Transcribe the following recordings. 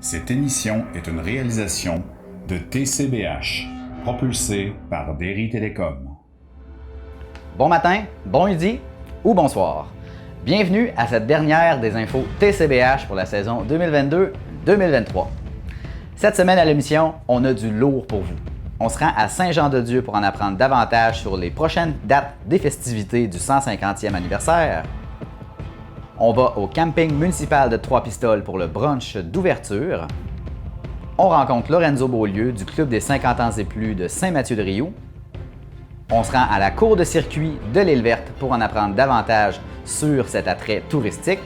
Cette émission est une réalisation de TCBH, propulsée par Derry Télécom. Bon matin, bon midi ou bonsoir. Bienvenue à cette dernière des infos TCBH pour la saison 2022-2023. Cette semaine à l'émission, on a du lourd pour vous. On se rend à Saint-Jean-de-Dieu pour en apprendre davantage sur les prochaines dates des festivités du 150e anniversaire. On va au camping municipal de Trois-Pistoles pour le brunch d'ouverture. On rencontre Lorenzo Beaulieu du Club des 50 ans et plus de Saint-Mathieu-de-Riou. On se rend à la cour de circuit de l'Île Verte pour en apprendre davantage sur cet attrait touristique.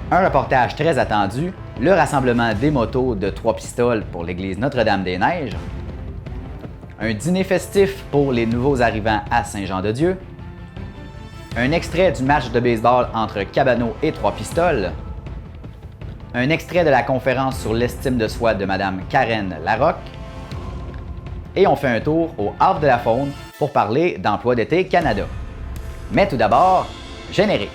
Un reportage très attendu, le rassemblement des motos de Trois-Pistoles pour l'église Notre-Dame-des-Neiges. Un dîner festif pour les nouveaux arrivants à Saint-Jean-de-Dieu. Un extrait du match de baseball entre Cabano et Trois-Pistoles. Un extrait de la conférence sur l'estime de soi de Mme Karen Larocque. Et on fait un tour au Havre de la Faune pour parler d'Emploi d'été Canada. Mais tout d'abord, générique.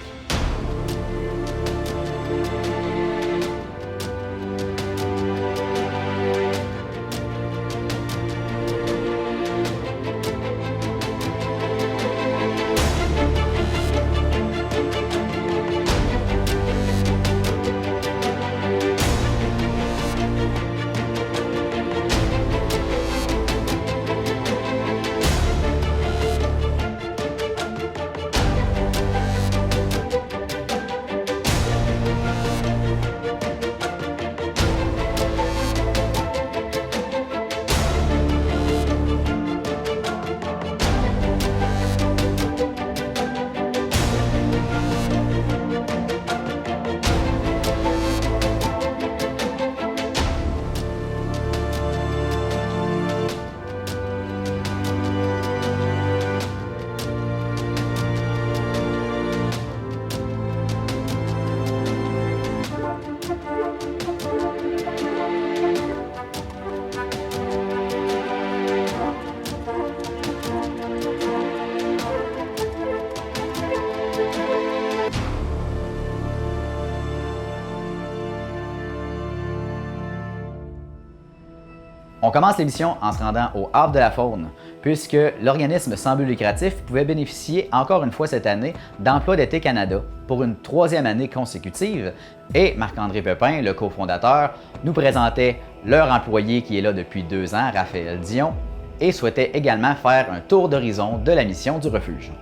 On commence l'émission en se rendant au Havre de la Faune, puisque l'organisme sans but lucratif pouvait bénéficier encore une fois cette année d'Emploi d'été Canada pour une troisième année consécutive. Et Marc-André Pepin, le cofondateur, nous présentait leur employé qui est là depuis 2 ans, Raphaël Dion, et souhaitait également faire un tour d'horizon de la mission du refuge.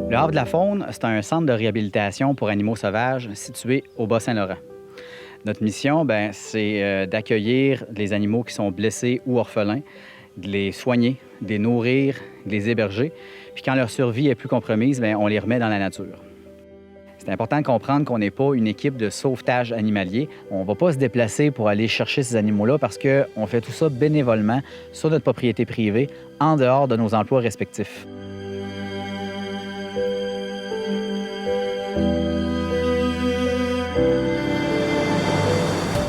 Le Havre de la Faune, c'est un centre de réhabilitation pour animaux sauvages situé au Bas-Saint-Laurent. Notre mission, c'est d'accueillir les animaux qui sont blessés ou orphelins, de les soigner, de les nourrir, de les héberger. Puis quand leur survie est plus compromise, on les remet dans la nature. C'est important de comprendre qu'on n'est pas une équipe de sauvetage animalier. On ne va pas se déplacer pour aller chercher ces animaux-là parce qu'on fait tout ça bénévolement sur notre propriété privée, en dehors de nos emplois respectifs.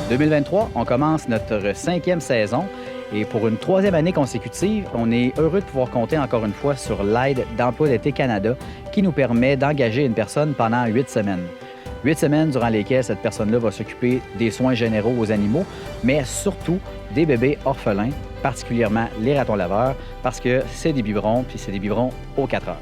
En 2023, on commence notre 5e saison et pour une 3e année consécutive, on est heureux de pouvoir compter encore une fois sur l'aide d'Emploi d'été Canada qui nous permet d'engager une personne pendant 8 semaines. 8 semaines durant lesquelles cette personne-là va s'occuper des soins généraux aux animaux, mais surtout des bébés orphelins, particulièrement les ratons laveurs, parce que c'est des biberons, puis c'est des biberons aux 4 heures.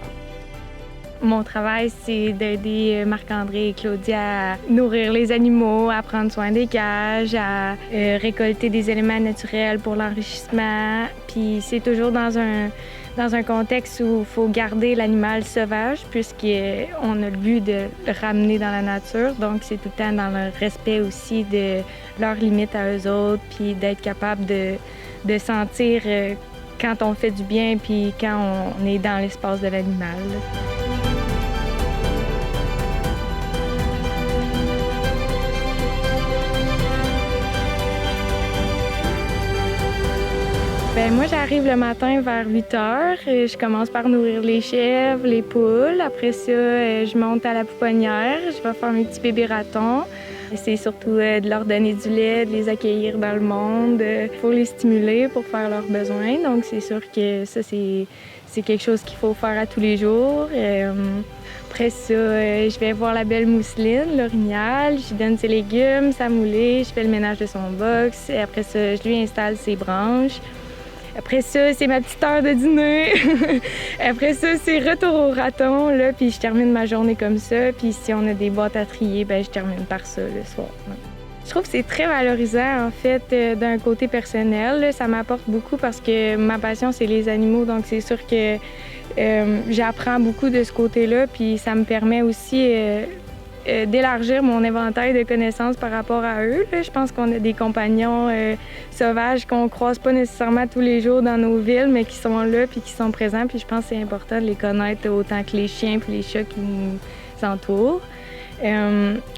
Mon travail, c'est d'aider Marc-André et Claudia à nourrir les animaux, à prendre soin des cages, à récolter des éléments naturels pour l'enrichissement. Puis c'est toujours dans un contexte où il faut garder l'animal sauvage, puisqu'on a le but de le ramener dans la nature. Donc c'est tout le temps dans le respect aussi de leurs limites à eux autres, puis d'être capable de sentir quand on fait du bien, puis quand on est dans l'espace de l'animal. Moi, j'arrive le matin vers 8 heures. Je commence par nourrir les chèvres, les poules. Après ça, je monte à la pouponnière. Je vais faire mes petits bébés ratons. C'est surtout de leur donner du lait, de les accueillir dans le monde. Faut les stimuler pour faire leurs besoins. Donc, c'est sûr que ça, c'est quelque chose qu'il faut faire à tous les jours. Après ça, je vais voir la belle mousseline, l'orignal. Je lui donne ses légumes, sa moulée. Je fais le ménage de son box. Et après ça, je lui installe ses branches. Après ça, c'est ma petite heure de dîner. Après ça, c'est retour au raton, là, puis je termine ma journée comme ça. Puis si on a des boîtes à trier, ben je termine par ça le soir. Ouais. Je trouve que c'est très valorisant, en fait, d'un côté personnel. Là. Ça m'apporte beaucoup parce que ma passion, c'est les animaux. Donc, c'est sûr que j'apprends beaucoup de ce côté-là. Puis ça me permet aussi d'élargir mon éventail de connaissances par rapport à eux. Là. Je pense qu'on a des compagnons sauvages qu'on croise pas nécessairement tous les jours dans nos villes, mais qui sont là puis qui sont présents. Puis je pense que c'est important de les connaître autant que les chiens puis les chats qui nous entourent.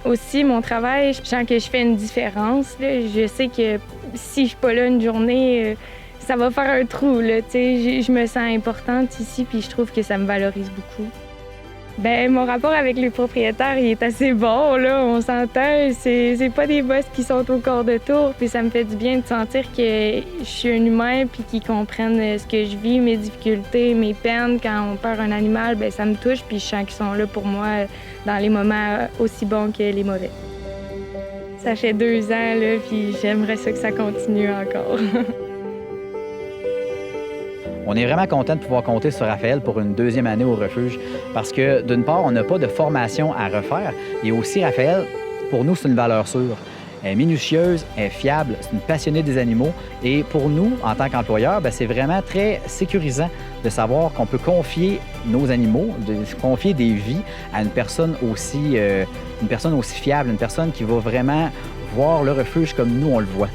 Aussi, mon travail, je sens que je fais une différence. Là. Je sais que si je suis pas là une journée, ça va faire un trou. Là, je me sens importante ici puis je trouve que ça me valorise beaucoup. Bien, mon rapport avec les propriétaires, il est assez bon, là, on s'entend. C'est pas des boss qui sont au quart de tour, puis ça me fait du bien de sentir que je suis un humain, puis qu'ils comprennent ce que je vis, mes difficultés, mes peines. Quand on perd un animal, bien, ça me touche, puis je sens qu'ils sont là pour moi dans les moments aussi bons que les mauvais. Ça fait 2 ans, là, puis j'aimerais ça que ça continue encore. On est vraiment content de pouvoir compter sur Raphaël pour une 2e année au refuge parce que, d'une part, on n'a pas de formation à refaire et aussi, Raphaël, pour nous, c'est une valeur sûre. Elle est minutieuse, elle est fiable, c'est une passionnée des animaux et pour nous, en tant qu'employeurs, bien, c'est vraiment très sécurisant de savoir qu'on peut confier nos animaux, de confier des vies à une personne aussi fiable, une personne qui va vraiment voir le refuge comme nous, on le voit.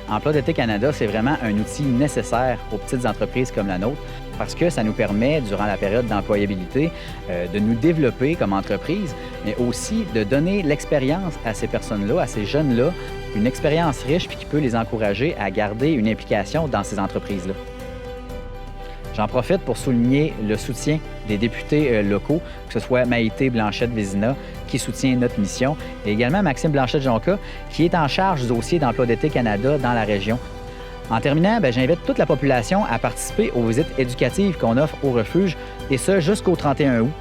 Emploi d'été Canada, c'est vraiment un outil nécessaire aux petites entreprises comme la nôtre parce que ça nous permet, durant la période d'employabilité, de nous développer comme entreprise, mais aussi de donner l'expérience à ces personnes-là, à ces jeunes-là, une expérience riche puis qui peut les encourager à garder une implication dans ces entreprises-là. J'en profite pour souligner le soutien des députés locaux, que ce soit Maïté Blanchette-Vézina, qui soutient notre mission, et également Maxime Blanchette-Jonca, qui est en charge du dossier d'Emploi d'été Canada dans la région. En terminant, j'invite toute la population à participer aux visites éducatives qu'on offre au refuge, et ce jusqu'au 31 août.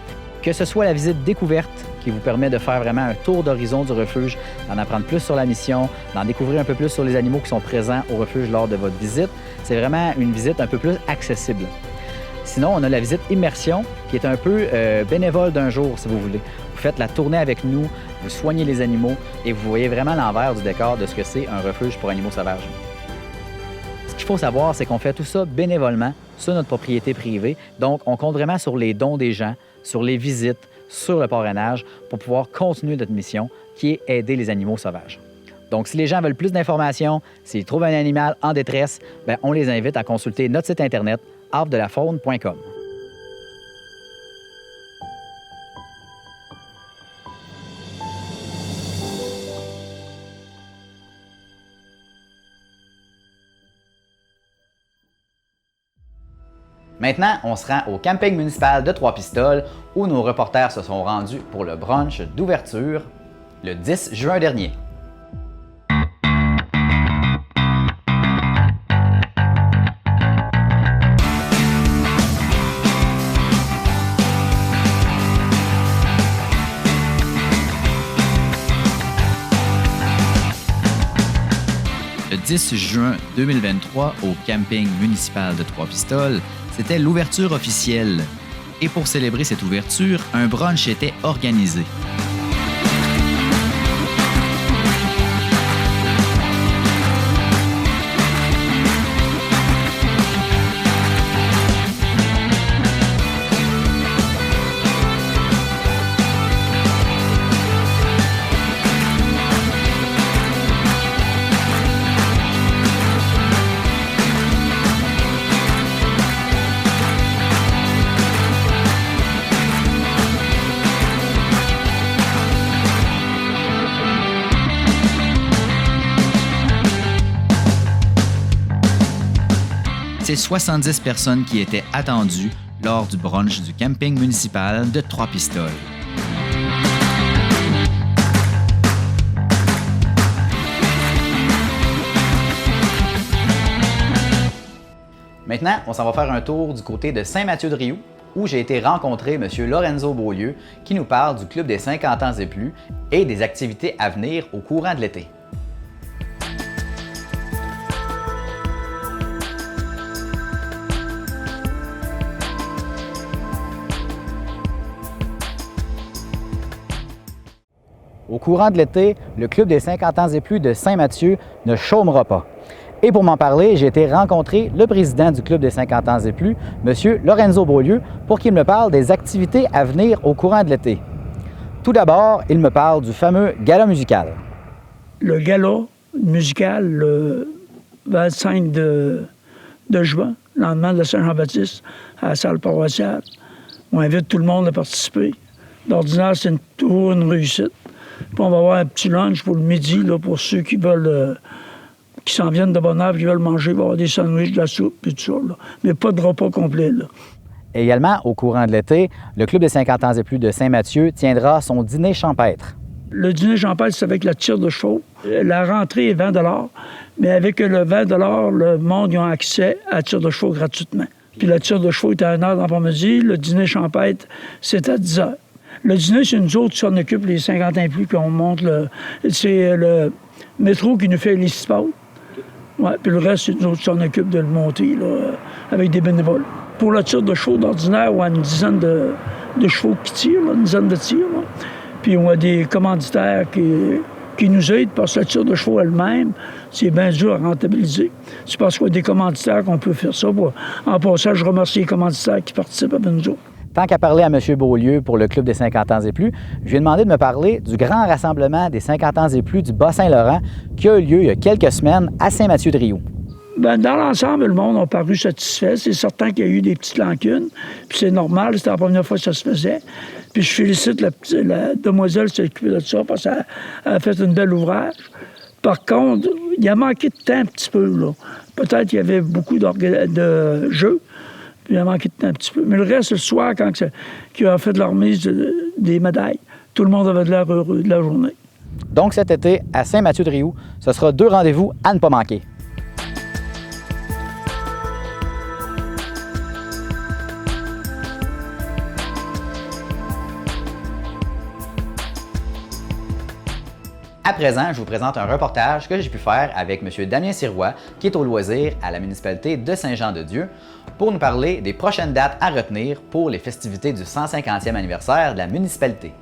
Que ce soit la visite découverte, qui vous permet de faire vraiment un tour d'horizon du refuge, d'en apprendre plus sur la mission, d'en découvrir un peu plus sur les animaux qui sont présents au refuge lors de votre visite. C'est vraiment une visite un peu plus accessible. Sinon, on a la visite immersion, qui est un peu bénévole d'un jour, si vous voulez. Vous faites la tournée avec nous, vous soignez les animaux et vous voyez vraiment l'envers du décor de ce que c'est un refuge pour animaux sauvages. Ce qu'il faut savoir, c'est qu'on fait tout ça bénévolement sur notre propriété privée. Donc, on compte vraiment sur les dons des gens, sur les visites, sur le parrainage pour pouvoir continuer notre mission qui est aider les animaux sauvages. Donc, si les gens veulent plus d'informations, s'ils trouvent un animal en détresse, on les invite à consulter notre site Internet arbredelafaune.com. Maintenant, on se rend au camping municipal de Trois-Pistoles où nos reporters se sont rendus pour le brunch d'ouverture le 10 juin dernier. Le 10 juin 2023, au camping municipal de Trois-Pistoles, c'était l'ouverture officielle. Et pour célébrer cette ouverture, un brunch était organisé. C'est 70 personnes qui étaient attendues lors du brunch du camping municipal de Trois-Pistoles. Maintenant, on s'en va faire un tour du côté de Saint-Mathieu-de-Rioux, où j'ai été rencontrer M. Lorenzo Beaulieu, qui nous parle du Club des 50 ans et plus et des activités à venir au courant de l'été. Au courant de l'été, le Club des 50 ans et plus de Saint-Mathieu ne chômera pas. Et pour m'en parler, j'ai été rencontrer le président du Club des 50 ans et plus, M. Lorenzo Beaulieu, pour qu'il me parle des activités à venir au courant de l'été. Tout d'abord, il me parle du fameux gala musical. Le gala musical, le 25 de juin, le lendemain de Saint-Jean-Baptiste, à la salle paroissiale. On invite tout le monde à participer. D'ordinaire, c'est toujours une réussite. Puis on va avoir un petit lunch pour le midi, là, pour ceux qui veulent... qui s'en viennent de bonne heure, qui veulent manger, il va y avoir des sandwichs, de la soupe, puis tout ça. Là. Mais pas de repas complet. Là. Également, au courant de l'été, le Club des 50 ans et plus de Saint-Mathieu tiendra son dîner champêtre. Le dîner champêtre, c'est avec la tire de chevaux. La rentrée est 20 $, mais avec le 20 $, le monde a accès à la tire de chevaux gratuitement. Puis la tire de chevaux est à 1 h dans l'après-midi, le dîner champêtre, c'est à 10 h. Le dîner, c'est nous autres qui s'en occupent, les 50 ans et plus, puis on monte c'est le métro qui nous fait les 6 pâtes. Ouais, puis le reste, c'est nous autres qui s'en occupent de le monter, là, avec des bénévoles. Pour la tire de chevaux d'ordinaire, on a une dizaine de chevaux qui tirent, là, une dizaine de tirs. Là. Puis on a des commanditaires qui nous aident, parce que la tire de chevaux elle-même, c'est bien dur à rentabiliser. C'est parce qu'il y a des commanditaires qu'on peut faire ça. En passant, je remercie les commanditaires qui participent avec nous autres. Tant qu'à parler à M. Beaulieu pour le Club des 50 ans et plus, je lui ai demandé de me parler du grand rassemblement des 50 ans et plus du Bas-Saint-Laurent qui a eu lieu il y a quelques semaines à Saint-Mathieu-de-Rioux. Bien, dans l'ensemble, le monde a paru satisfait. C'est certain qu'il y a eu des petites lancunes, puis c'est normal, c'était la première fois que ça se faisait. Puis je félicite la demoiselle qui s'est occupée de ça parce qu'elle a fait un bel ouvrage. Par contre, il a manqué de temps un petit peu, là. Peut-être qu'il y avait beaucoup de jeux. Il a manqué de temps un petit peu. Mais le reste, le soir, quand il a fait de la remise des médailles, tout le monde avait de l'air heureux de la journée. Donc cet été, à Saint-Mathieu-de-Rioux, ce sera 2 rendez-vous à ne pas manquer. À présent, je vous présente un reportage que j'ai pu faire avec M. Damien Sirois, qui est au loisir à la municipalité de Saint-Jean-de-Dieu, pour nous parler des prochaines dates à retenir pour les festivités du 150e anniversaire de la municipalité.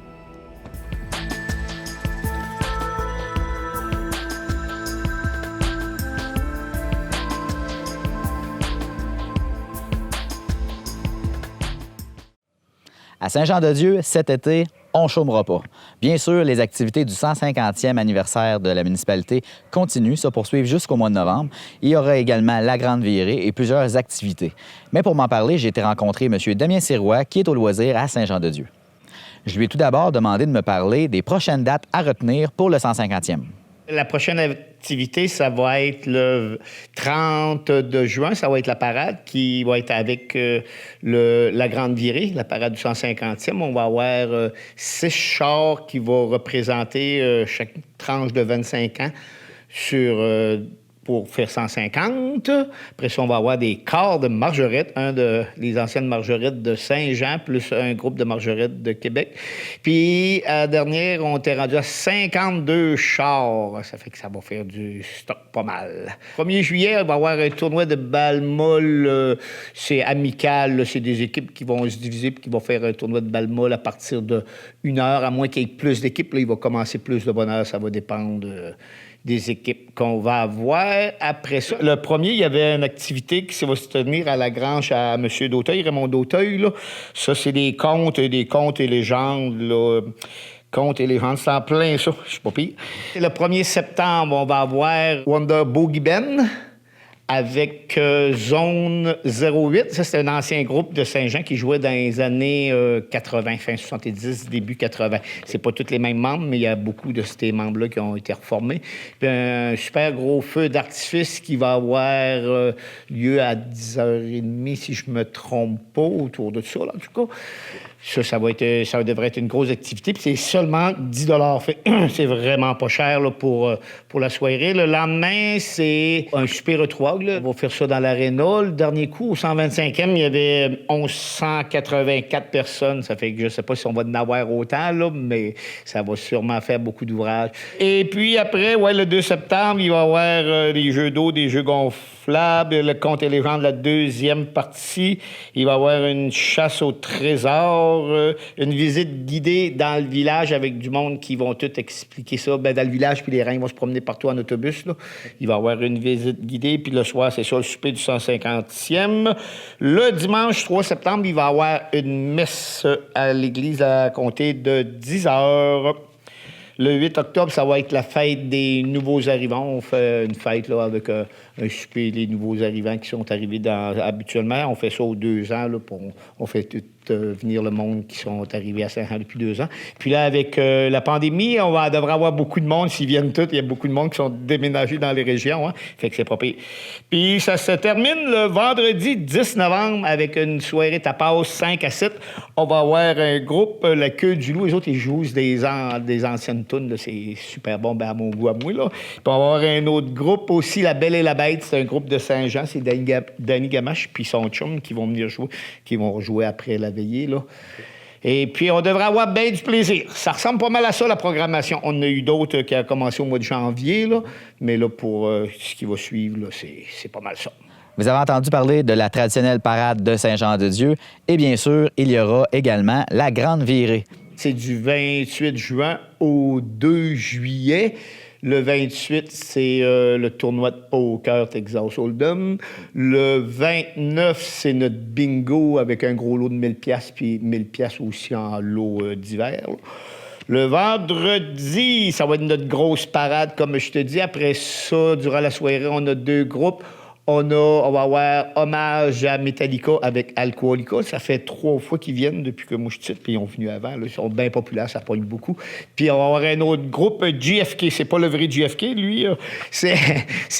À Saint-Jean-de-Dieu, cet été, on ne chômera pas. Bien sûr, les activités du 150e anniversaire de la municipalité continuent, se poursuivent jusqu'au mois de novembre. Il y aura également la grande virée et plusieurs activités. Mais pour m'en parler, j'ai été rencontrer M. Damien Sirois, qui est au loisir à Saint-Jean-de-Dieu. Je lui ai tout d'abord demandé de me parler des prochaines dates à retenir pour le 150e. La prochaine activité, ça va être le 30 de juin. Ça va être la parade qui va être avec la grande virée, la parade du 150e. On va avoir 6 chars qui vont représenter chaque tranche de 25 ans pour faire 150. Après ça, on va avoir des corps de margerettes, les anciennes margerettes de Saint-Jean, plus un groupe de margerettes de Québec. Puis, à la dernière, on était rendu à 52 chars. Ça fait que ça va faire du stock pas mal. 1er juillet, on va avoir un tournoi de balle molle. C'est amical. Là. C'est des équipes qui vont se diviser et qui vont faire un tournoi de balle molle à partir de 1 heure. À moins qu'il y ait plus d'équipes, là, il va commencer plus de bonne heure. Ça va dépendre des équipes qu'on va avoir. Après ça, le premier, il y avait une activité qui va se tenir à la grange à M. Dauteuil, Raymond Dauteuil. Là. Ça, c'est des contes et légendes. Là. Contes et légendes, c'est en plein ça. Je suis pas pire. Le 1er septembre, on va avoir Wonder Boogie Ben avec Zone 08. Ça, c'est un ancien groupe de Saint-Jean qui jouait dans les années 80, fin 70, début 80. C'est pas tous les mêmes membres, mais il y a beaucoup de ces membres-là qui ont été reformés. Puis un super gros feu d'artifice qui va avoir lieu à 10h30, si je me trompe pas, autour de ça, là, en tout cas. Ça devrait être une grosse activité. Puis c'est seulement 10 $. C'est vraiment pas cher là, pour la soirée. Le lendemain, c'est un souper retrouvaille. On va faire ça dans l'aréna. Le dernier coup, au 125e, il y avait 1184 personnes. Ça fait que je sais pas si on va en avoir autant, là, mais ça va sûrement faire beaucoup d'ouvrages. Et puis après, le 2 septembre, il va y avoir des jeux d'eau, des jeux gonflables, le conte et légende, la deuxième partie. Il va y avoir une chasse au trésor, une visite guidée dans le village avec du monde qui vont tout expliquer ça. Dans le village, puis les reins vont se promener partout en autobus. Là. Il va y avoir une visite guidée, puis le soir, c'est ça, le souper du 150e. Le dimanche 3 septembre, il va y avoir une messe à l'église à compter de 10 h. Le 8 octobre, ça va être la fête des nouveaux arrivants. On fait une fête là, avec un souper des nouveaux arrivants qui sont arrivés habituellement. On fait ça aux 2 ans. Là, on fait tout venir le monde qui sont arrivés à Saint-Jean depuis 2 ans. Puis là, avec la pandémie, devrait avoir beaucoup de monde. S'ils viennent tous, il y a beaucoup de monde qui sont déménagés dans les régions. Hein? Fait que c'est pas pire. Puis ça se termine le vendredi 10 novembre avec une soirée tapas 5 à 7. On va avoir un groupe, La Queue du Loup. Les autres, ils jouent des anciennes tunes. Là. C'est super bon, à mon goût à moi. Là. Puis on va avoir un autre groupe aussi, La Belle et la Bête. C'est un groupe de Saint-Jean. C'est Danny Gamache puis son chum qui vont venir jouer, qui vont jouer après la veillée. Là. Et puis, on devrait avoir bien du plaisir. Ça ressemble pas mal à ça, la programmation. On en a eu d'autres qui ont commencé au mois de janvier, là, mais là, pour ce qui va suivre, là, c'est pas mal ça. Vous avez entendu parler de la traditionnelle parade de Saint-Jean-de-Dieu et bien sûr, il y aura également la Grande Virée. C'est du 28 juin au 2 juillet. Le 28, c'est le tournoi de poker Texas Hold'em. Le 29, c'est notre bingo avec un gros lot de 1000 $, puis 1000 $ aussi en lot d'hiver. Le vendredi, ça va être notre grosse parade, comme je te dis. Après ça, durant la soirée, on a 2 groupes. On va avoir hommage à Metallica avec Alcoolica. Ça fait 3 fois qu'ils viennent depuis que moi je suis puis ils ont venu avant. Là. Ils sont bien populaires, ça pogne beaucoup. Puis on va avoir un autre groupe, JFK. C'est pas le vrai JFK, lui. C'est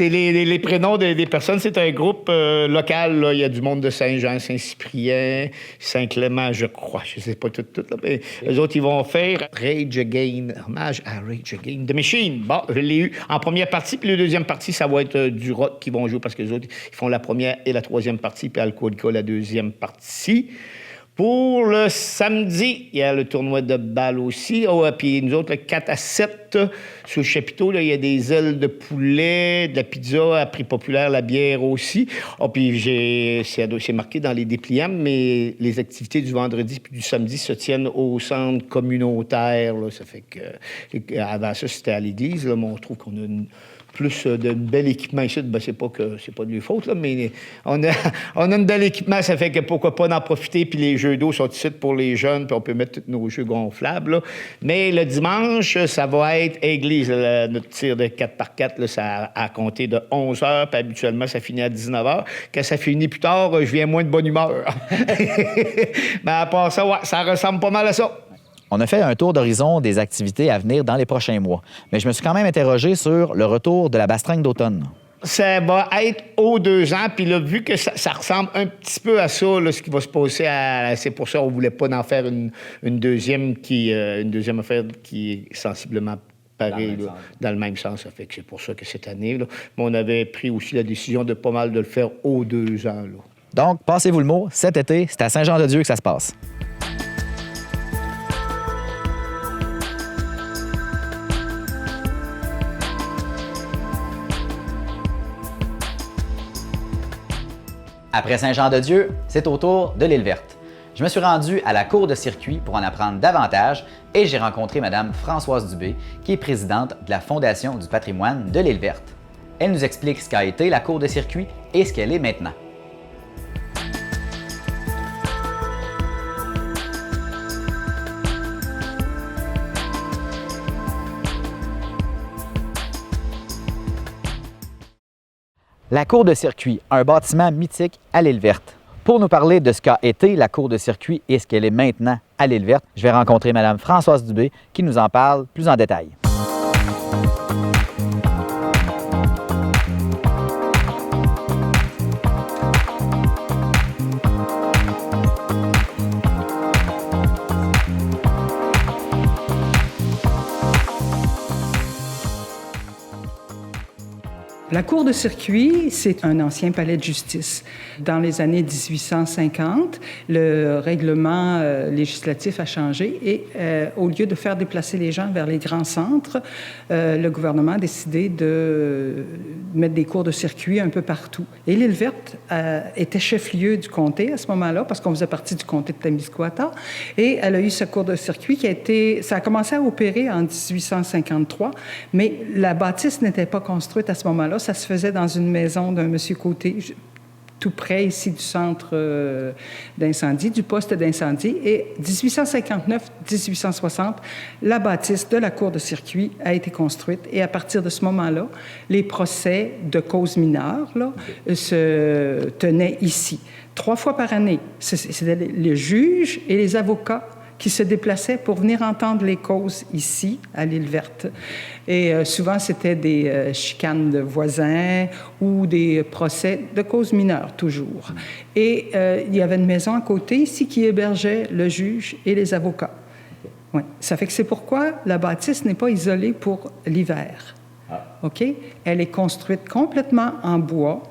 les prénoms des personnes. C'est un groupe local. Là. Il y a du monde de Saint-Jean, Saint-Cyprien, Saint-Clément, je crois. Je sais pas tout là. Mais eux autres, ils vont faire Rage Again. Hommage à Rage Again. The Machine. Bon, je l'ai eu en première partie. Puis la deuxième partie, ça va être du rock qu'ils vont jouer parce que les autres, ils font la première et la troisième partie, puis Alcoolica, la deuxième partie. Pour le samedi, il y a le tournoi de balle aussi. Puis nous autres, le 4 à 7, sur le chapiteau, là, il y a des ailes de poulet, de la pizza à prix populaire, la bière aussi. Puis c'est marqué dans les dépliants, mais les activités du vendredi puis du samedi se tiennent au centre communautaire. Là. Ça fait que avant ça, c'était à l'église. Là, mais on trouve qu'on a plus d'un bel équipement ici. Ben, c'est pas de leur faute, là, mais on a un bel équipement, ça fait que pourquoi pas en profiter, puis les jeux d'eau sont ici pour les jeunes, puis on peut mettre tous nos jeux gonflables. Là. Mais le dimanche, ça va être église, notre tir de 4x4, là, ça a compté de 11 h, puis habituellement, ça finit à 19 h. Quand ça finit plus tard, je viens moins de bonne humeur. Mais à part ça, ça ressemble pas mal à ça. On a fait un tour d'horizon des activités à venir dans les prochains mois. Mais je me suis quand même interrogé sur le retour de la bastringue d'automne. Ça va être aux 2 ans, puis là, vu que ça ressemble un petit peu à ça, là, ce qui va se passer, c'est pour ça qu'on ne voulait pas en faire une deuxième affaire qui est sensiblement pareille, dans le même sens. Ça fait que c'est pour ça que cette année, là, mais on avait pris aussi la décision de pas mal de le faire aux 2 ans. Là. Donc, passez-vous le mot, cet été, c'est à Saint-Jean-de-Dieu que ça se passe. Après Saint-Jean-de-Dieu, c'est au tour de l'Île Verte. Je me suis rendu à la cour de circuit pour en apprendre davantage et j'ai rencontré Mme Françoise Dubé, qui est présidente de la Fondation du patrimoine de l'Île Verte. Elle nous explique ce qu'a été la cour de circuit et ce qu'elle est maintenant. La cour de circuit, un bâtiment mythique à l'Île Verte. Pour nous parler de ce qu'a été la cour de circuit et ce qu'elle est maintenant à l'Île Verte, je vais rencontrer Mme Françoise Dubé qui nous en parle plus en détail. La cour de circuit, c'est un ancien palais de justice. Dans les années 1850, le règlement législatif a changé et au lieu de faire déplacer les gens vers les grands centres, le gouvernement a décidé de mettre des cours de circuit un peu partout. Et l'île verte était chef-lieu du comté à ce moment-là, parce qu'on faisait partie du comté de Témiscouata. Et elle a eu ce cours de circuit ça a commencé à opérer en 1853, mais la bâtisse n'était pas construite à ce moment-là. Ça se faisait dans une maison d'un monsieur Côté, tout près ici du centre d'incendie, du poste d'incendie. Et 1859-1860, la bâtisse de la cour de circuit a été construite. Et à partir de ce moment-là, les procès de causes mineures se tenaient ici. 3 fois par année, c'était les juges et les avocats qui se déplaçaient pour venir entendre les causes ici, à l'île verte. Et souvent, c'était des chicanes de voisins ou des procès de causes mineures, toujours. Et il y avait une maison à côté ici qui hébergeait le juge et les avocats. Ouais. Ça fait que c'est pourquoi la bâtisse n'est pas isolée pour l'hiver. OK? Elle est construite complètement en bois,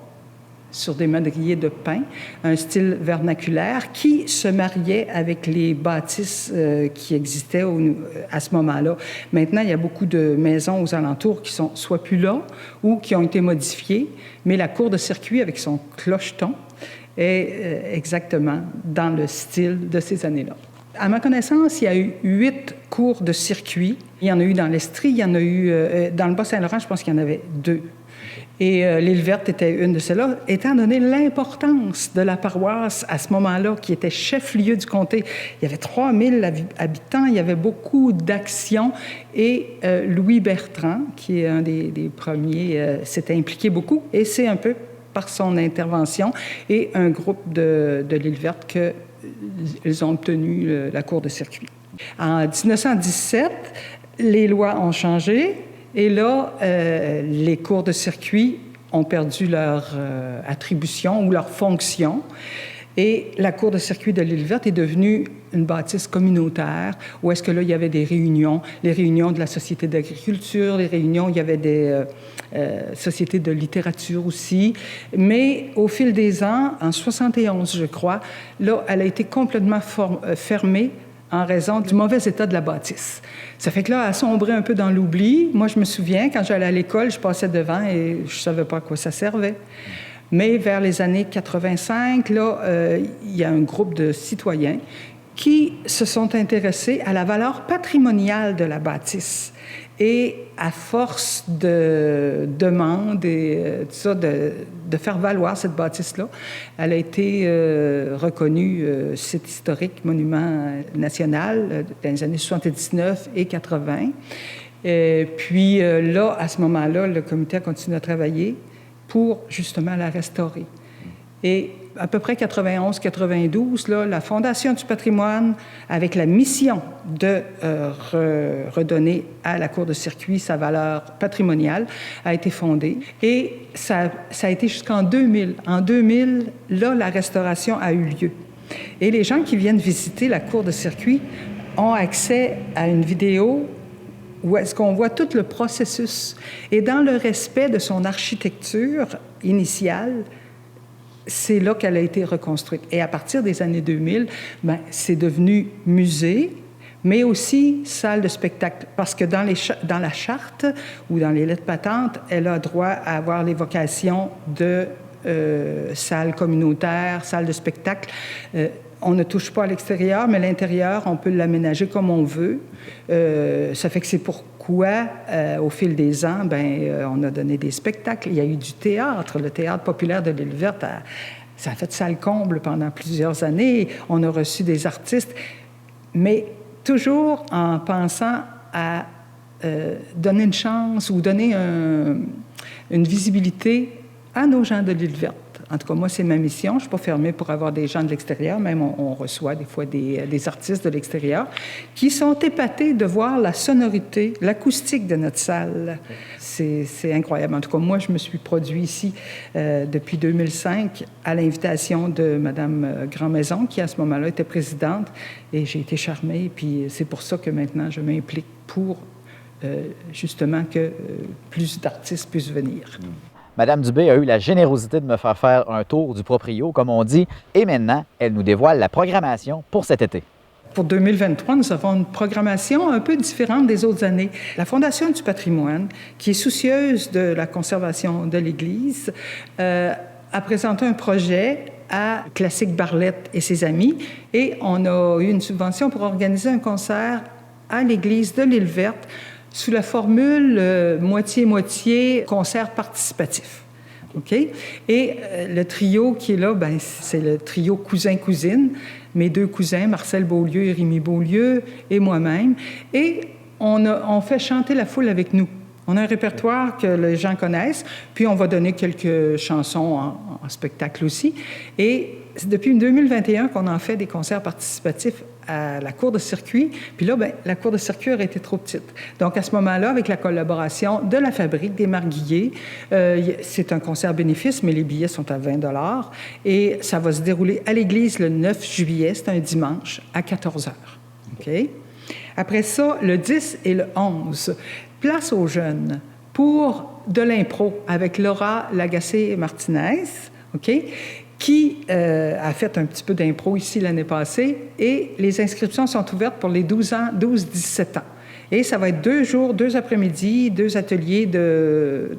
sur des madriers de pin, un style vernaculaire qui se mariait avec les bâtisses qui existaient à ce moment-là. Maintenant, il y a beaucoup de maisons aux alentours qui sont soit plus là ou qui ont été modifiées, mais la cour de circuit avec son clocheton est exactement dans le style de ces années-là. À ma connaissance, il y a eu 8 cours de circuit. Il y en a eu dans l'Estrie, il y en a eu dans le Bas-Saint-Laurent, je pense qu'il y en avait 2. Et l'île verte était une de celles-là, étant donné l'importance de la paroisse à ce moment-là, qui était chef-lieu du comté. Il y avait 3000 habitants, il y avait beaucoup d'actions. Et Louis Bertrand, qui est un des premiers, s'était impliqué beaucoup. Et c'est un peu par son intervention et un groupe de l'île verte qu'ils ont obtenu la cour de circuit. En 1917, les lois ont changé. Et là, les cours de circuit ont perdu leur attribution ou leur fonction. Et la cour de circuit de l'île verte est devenue une bâtisse communautaire où est-ce que là, il y avait des réunions, les réunions de la Société d'agriculture, les réunions, il y avait des sociétés de littérature aussi. Mais au fil des ans, en 71, je crois, là, elle a été complètement fermée en raison du mauvais état de la bâtisse. Ça fait que là, elle a sombré un peu dans l'oubli. Moi, je me souviens, quand j'allais à l'école, je passais devant et je ne savais pas à quoi ça servait. Mais vers les années 85, là, il y a un groupe de citoyens qui se sont intéressés à la valeur patrimoniale de la bâtisse. Et à force de demandes et tout ça, de faire valoir cette bâtisse-là, elle a été reconnue site historique, monument national dans les années 79 et 80. Et puis là, à ce moment-là, le comité a continué à travailler pour justement la restaurer. Et à peu près 91-92, là, la Fondation du patrimoine, avec la mission de redonner à la cour de circuit sa valeur patrimoniale, a été fondée. Et ça a été jusqu'en 2000. En 2000, là, la restauration a eu lieu. Et les gens qui viennent visiter la cour de circuit ont accès à une vidéo où est-ce qu'on voit tout le processus. Et dans le respect de son architecture initiale, c'est là qu'elle a été reconstruite. Et à partir des années 2000, c'est devenu musée, mais aussi salle de spectacle. Parce que dans la charte ou dans les lettres patentes, elle a droit à avoir l'évocation de salle communautaire, salle de spectacle. On ne touche pas à l'extérieur, mais l'intérieur, on peut l'aménager comme on veut. Ça fait que c'est pourquoi, au fil des ans, on a donné des spectacles. Il y a eu du théâtre. Le théâtre populaire de l'île verte, ça a fait salle comble pendant plusieurs années. On a reçu des artistes, mais toujours en pensant à donner une chance ou donner une visibilité à nos gens de l'île verte. En tout cas, moi, c'est ma mission. Je ne suis pas fermée pour avoir des gens de l'extérieur. Même, on reçoit des fois des artistes de l'extérieur qui sont épatés de voir la sonorité, l'acoustique de notre salle. C'est incroyable. En tout cas, moi, je me suis produit ici depuis 2005 à l'invitation de Mme Grandmaison, qui, à ce moment-là, était présidente. Et j'ai été charmée. Puis c'est pour ça que maintenant, je m'implique pour justement que plus d'artistes puissent venir. Madame Dubé a eu la générosité de me faire un tour du proprio, comme on dit, et maintenant, elle nous dévoile la programmation pour cet été. Pour 2023, nous avons une programmation un peu différente des autres années. La Fondation du patrimoine, qui est soucieuse de la conservation de l'Église, a présenté un projet à Classique Barlette et ses amis, et on a eu une subvention pour organiser un concert à l'Église de l'Île-Verte sous la formule moitié-moitié concert participatif. OK? Et le trio qui est là, ben, c'est le trio cousin-cousine, mes deux cousins, Marcel Beaulieu et Rémi Beaulieu, et moi-même. Et on fait chanter la foule avec nous. On a un répertoire que les gens connaissent, puis on va donner quelques chansons en spectacle aussi. Et c'est depuis 2021 qu'on en fait des concerts participatifs à la cour de circuit. Puis là, bien, la cour de circuit aurait été trop petite. Donc, à ce moment-là, avec la collaboration de la Fabrique des Marguilliers, c'est un concert bénéfice, mais les billets sont à 20 $. Et ça va se dérouler à l'église le 9 juillet, c'est un dimanche, à 14 h. OK? Après ça, le 10 et le 11, place aux jeunes pour de l'impro avec Laura Lagacé-Martinez, OK? Qui a fait un petit peu d'impro ici l'année passée, et les inscriptions sont ouvertes pour les 12-17 ans. Et ça va être 2 jours, 2 après-midi, 2 ateliers de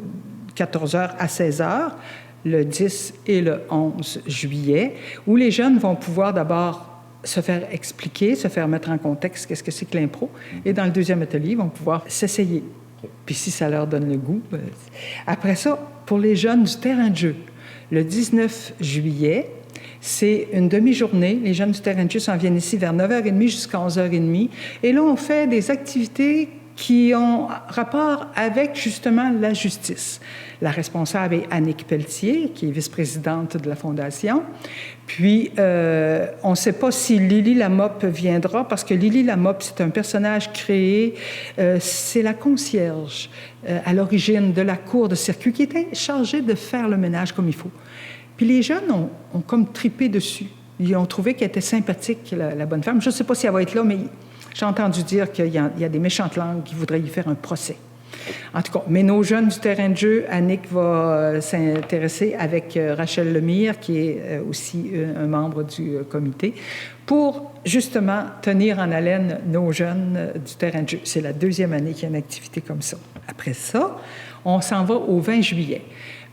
14 h à 16 h, le 10 et le 11 juillet, où les jeunes vont pouvoir d'abord se faire expliquer, se faire mettre en contexte qu'est-ce que c'est que l'impro, et dans le deuxième atelier, ils vont pouvoir s'essayer. Puis si ça leur donne le goût... Après ça, pour les jeunes du terrain de jeu, le 19 juillet, c'est une demi-journée. Les jeunes du terrain de jeu s'en viennent ici vers 9h30 jusqu'à 11h30. Et là, on fait des activités qui ont rapport avec, justement, la justice. La responsable est Annick Pelletier, qui est vice-présidente de la Fondation. Puis, on ne sait pas si Lily Lamoppe viendra, parce que Lily Lamoppe, c'est un personnage créé, c'est la concierge à l'origine de la cour de circuit, qui était chargée de faire le ménage comme il faut. Puis les jeunes ont comme tripé dessus. Ils ont trouvé qu'elle était sympathique, la bonne femme. Je ne sais pas si elle va être là, mais j'ai entendu dire qu'il y a des méchantes langues qui voudraient y faire un procès. En tout cas, mais nos jeunes du terrain de jeu, Annick va s'intéresser avec Rachel Lemire, qui est aussi un membre du comité, pour justement tenir en haleine nos jeunes du terrain de jeu. C'est la 2e année qu'il y a une activité comme ça. Après ça, on s'en va au 20 juillet.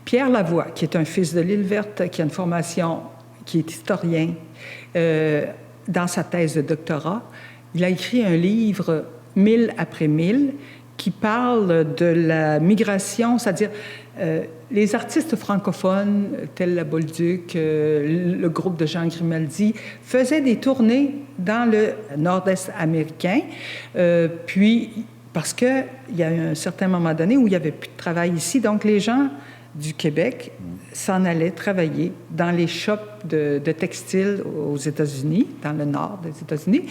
Pierre Lavoie, qui est un fils de l'Île-Verte, qui a une formation, qui est historien, dans sa thèse de doctorat, il a écrit un livre, 1000 après 1000, qui parle de la migration, c'est-à-dire les artistes francophones, tels la Bolduc, le groupe de Jean Grimaldi, faisaient des tournées dans le nord-est américain, puis parce qu'il y a eu un certain moment donné où il n'y avait plus de travail ici, donc les gens du Québec s'en allaient travailler dans les shops de textiles aux États-Unis, dans le nord des États-Unis,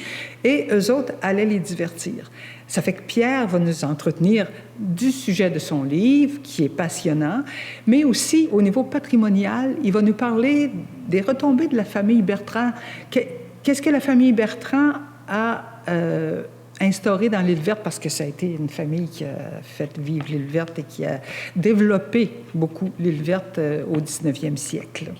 et eux autres allaient les divertir. Ça fait que Pierre va nous entretenir du sujet de son livre, qui est passionnant, mais aussi au niveau patrimonial, il va nous parler des retombées de la famille Bertrand. Qu'est-ce que la famille Bertrand a instauré dans l'Île-Verte, parce que ça a été une famille qui a fait vivre l'Île-Verte et qui a développé beaucoup l'Île-Verte au 19e siècle.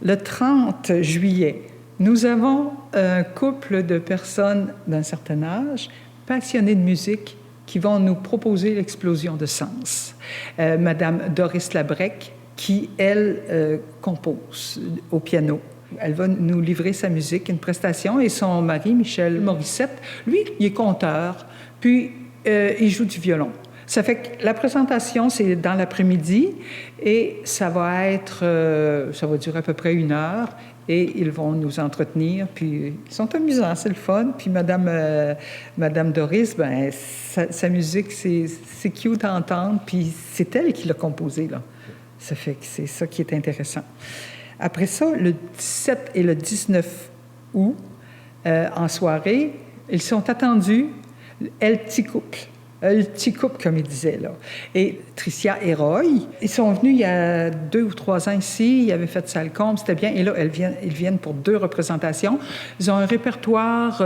Le 30 juillet, nous avons un couple de personnes d'un certain âge, passionnés de musique, qui vont nous proposer l'explosion de sens. Madame Doris Labrec, qui, elle, compose au piano. Elle va nous livrer sa musique, une prestation, et son mari, Michel Morissette, lui, il est conteur, puis il joue du violon. Ça fait que la présentation, c'est dans l'après-midi, et ça va durer à peu près 1 heure, et ils vont nous entretenir, puis ils sont amusants, c'est le fun. Puis Madame Doris, ben sa musique, c'est cute à entendre, puis c'est elle qui l'a composée, là. Ça fait que c'est ça qui est intéressant. Après ça, le 17 et le 19 août, en soirée, ils sont attendus, El Petit Couple. Le petit couple, comme il disait, là. Et Tricia et Roy, ils sont venus il y a 2 ou 3 ans ici. Ils avaient fait Salcombe, c'était bien. Et là, ils viennent pour 2 représentations. Ils ont un répertoire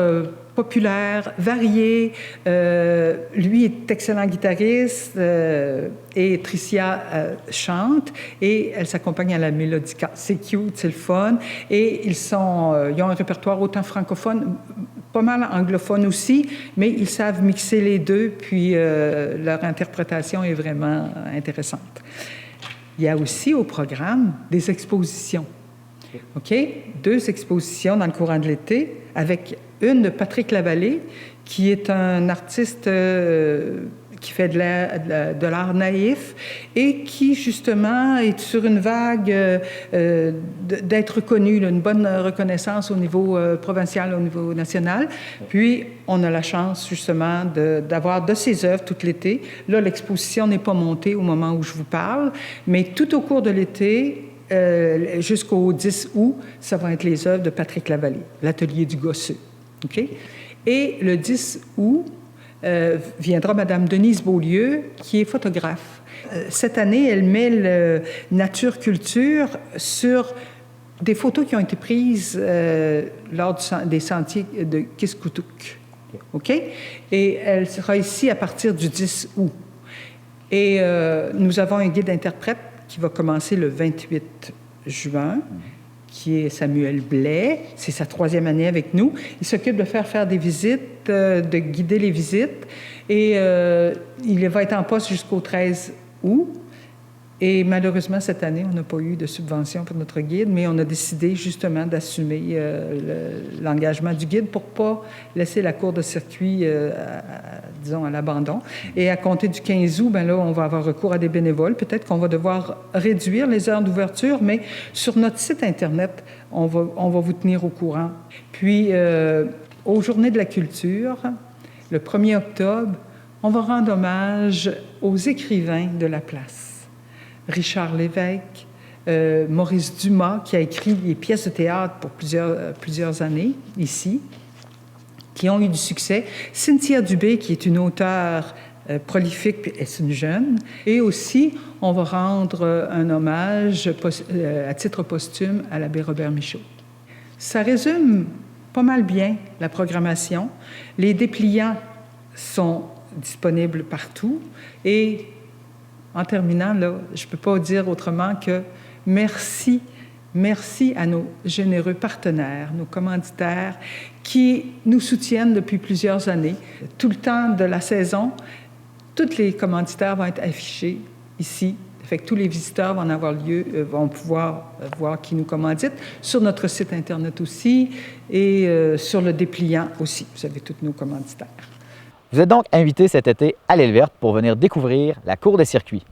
populaire, varié. Lui est excellent guitariste et Tricia chante et elle s'accompagne à la mélodica. C'est cute, c'est le fun. Et ils ont un répertoire autant francophone, pas mal anglophone aussi, mais ils savent mixer les deux, puis leur interprétation est vraiment intéressante. Il y a aussi au programme des expositions. OK? 2 expositions dans le courant de l'été, avec une de Patrick Lavallée, qui est un artiste qui fait de l'art naïf et qui, justement, est sur une vague d'être reconnu, une bonne reconnaissance au niveau provincial, au niveau national. Puis, on a la chance, justement, d'avoir de ses œuvres tout l'été. Là, l'exposition n'est pas montée au moment où je vous parle, mais tout au cours de l'été, jusqu'au 10 août, ça va être les œuvres de Patrick Lavallée, l'atelier du Gosseux. OK? Et le 10 août, viendra Mme Denise Beaulieu, qui est photographe. Cette année, elle met le nature-culture sur des photos qui ont été prises lors des sentiers de Kiskoutouk. OK? Et elle sera ici à partir du 10 août. Et nous avons un guide interprète qui va commencer le 28 juin, qui est Samuel Blais. C'est sa 3e année avec nous. Il s'occupe de faire des visites, de guider les visites. Et il va être en poste jusqu'au 13 août. Et malheureusement, cette année, on n'a pas eu de subvention pour notre guide, mais on a décidé justement d'assumer l'engagement du guide pour ne pas laisser la cour de circuit, disons, à l'abandon. Et à compter du 15 août, bien là, on va avoir recours à des bénévoles. Peut-être qu'on va devoir réduire les heures d'ouverture, mais sur notre site Internet, on va vous tenir au courant. Puis, aux Journées de la culture, le 1er octobre, on va rendre hommage aux écrivains de la place. Richard Lévesque, Maurice Dumas, qui a écrit des pièces de théâtre pour plusieurs années ici, qui ont eu du succès. Cynthia Dubé, qui est une auteure prolifique, et c'est une jeune. Et aussi, on va rendre un hommage à titre posthume à l'abbé Robert Michaud. Ça résume pas mal bien la programmation. Les dépliants sont disponibles partout et en terminant, là, je ne peux pas dire autrement que merci à nos généreux partenaires, nos commanditaires qui nous soutiennent depuis plusieurs années. Tout le temps de la saison, tous les commanditaires vont être affichés ici. Fait que tous les visiteurs vont pouvoir voir qui nous commandite, sur notre site Internet aussi et sur le dépliant aussi. Vous avez tous nos commanditaires. Vous êtes donc invité cet été à l'Île Verte pour venir découvrir la cour des circuits.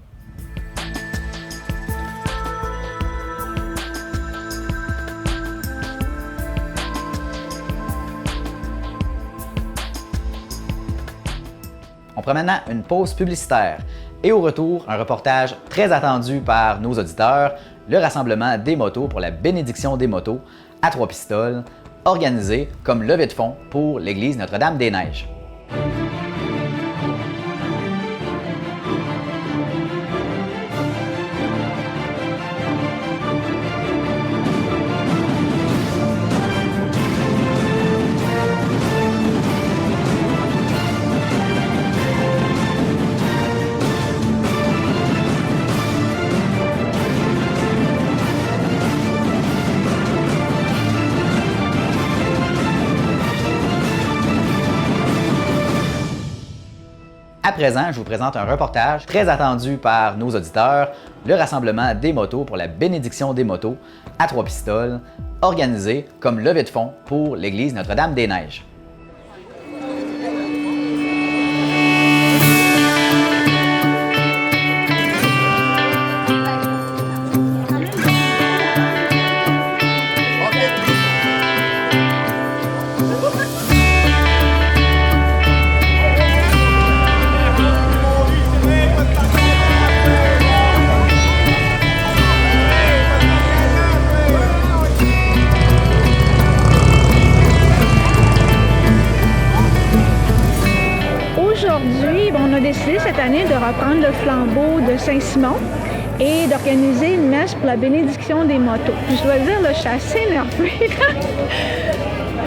On prend maintenant une pause publicitaire et au retour, un reportage très attendu par nos auditeurs, le rassemblement des motos pour la bénédiction des motos à Trois-Pistoles, organisé comme levée de fonds pour l'église Notre-Dame-des-Neiges. À présent, je vous présente un reportage très attendu par nos auditeurs, le rassemblement des motos pour la bénédiction des motos à Trois-Pistoles, organisé comme levée de fonds pour l'église Notre-Dame-des-Neiges. décidé cette année de reprendre le flambeau de Saint-Simon et d'organiser une messe pour la bénédiction des motos. Puis je dois dire, là, je suis assez énervée.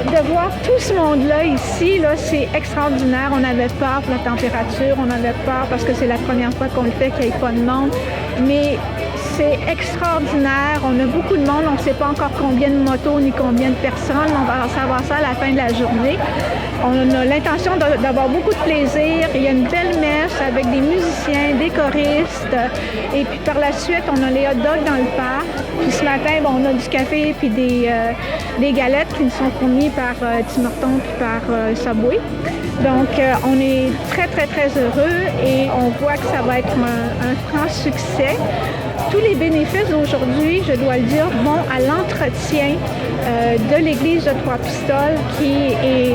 De voir tout ce monde-là ici, là, c'est extraordinaire. On avait peur pour la température, on avait peur parce que c'est la première fois qu'on le fait, qu'il n'y ait pas de monde. Mais c'est extraordinaire. On a beaucoup de monde. On ne sait pas encore combien de motos ni combien de personnes. On va savoir ça à la fin de la journée. On a l'intention d'avoir beaucoup de plaisir. Il y a une belle messe avec des musiciens, des choristes. Et puis par la suite, on a les hot dogs dans le parc. Puis ce matin, bon, on a du café puis des galettes qui nous sont fournies par Tim Hortons puis par Subway. Donc, on est très, très, très heureux et on voit que ça va être un franc succès. Tous les bénéfices d'aujourd'hui, je dois le dire, vont à l'entretien de l'église de Trois-Pistoles qui est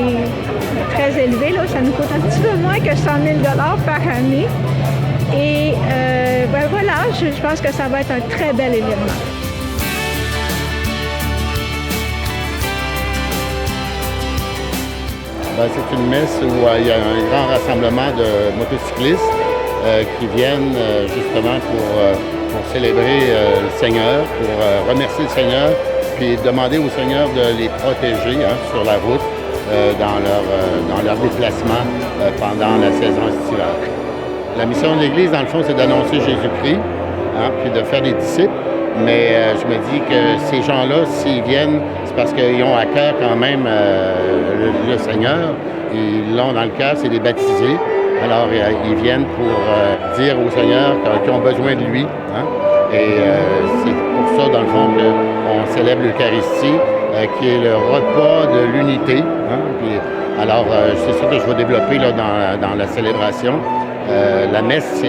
très élevé. Là. Ça nous coûte un petit peu moins que 100 000 $ par année. Et ben voilà, je pense que ça va être un très bel événement. C'est une messe où il y a un grand rassemblement de motocyclistes qui viennent justement pour célébrer le Seigneur, pour remercier le Seigneur, puis demander au Seigneur de les protéger sur la route dans leur déplacement pendant la saison estivale. La mission de l'Église, dans le fond, c'est d'annoncer Jésus-Christ, puis de faire des disciples. Mais je me dis que ces gens-là, s'ils viennent, c'est parce qu'ils ont à cœur quand même le Seigneur. Ils l'ont dans le cœur, c'est des baptisés. Alors, ils viennent pour dire au Seigneur qu'ils ont besoin de lui. Et c'est pour ça, dans le fond, qu'on célèbre l'Eucharistie, qui est le repas de l'unité. Alors, c'est ça que je vais développer là, dans la célébration. La messe,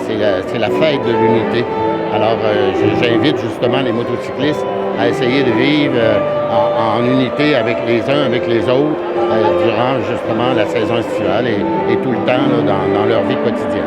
c'est la fête de l'unité. Alors, j'invite justement les motocyclistes à essayer de vivre en unité avec les uns, avec les autres, durant justement la saison estivale et tout le temps là, dans leur vie quotidienne.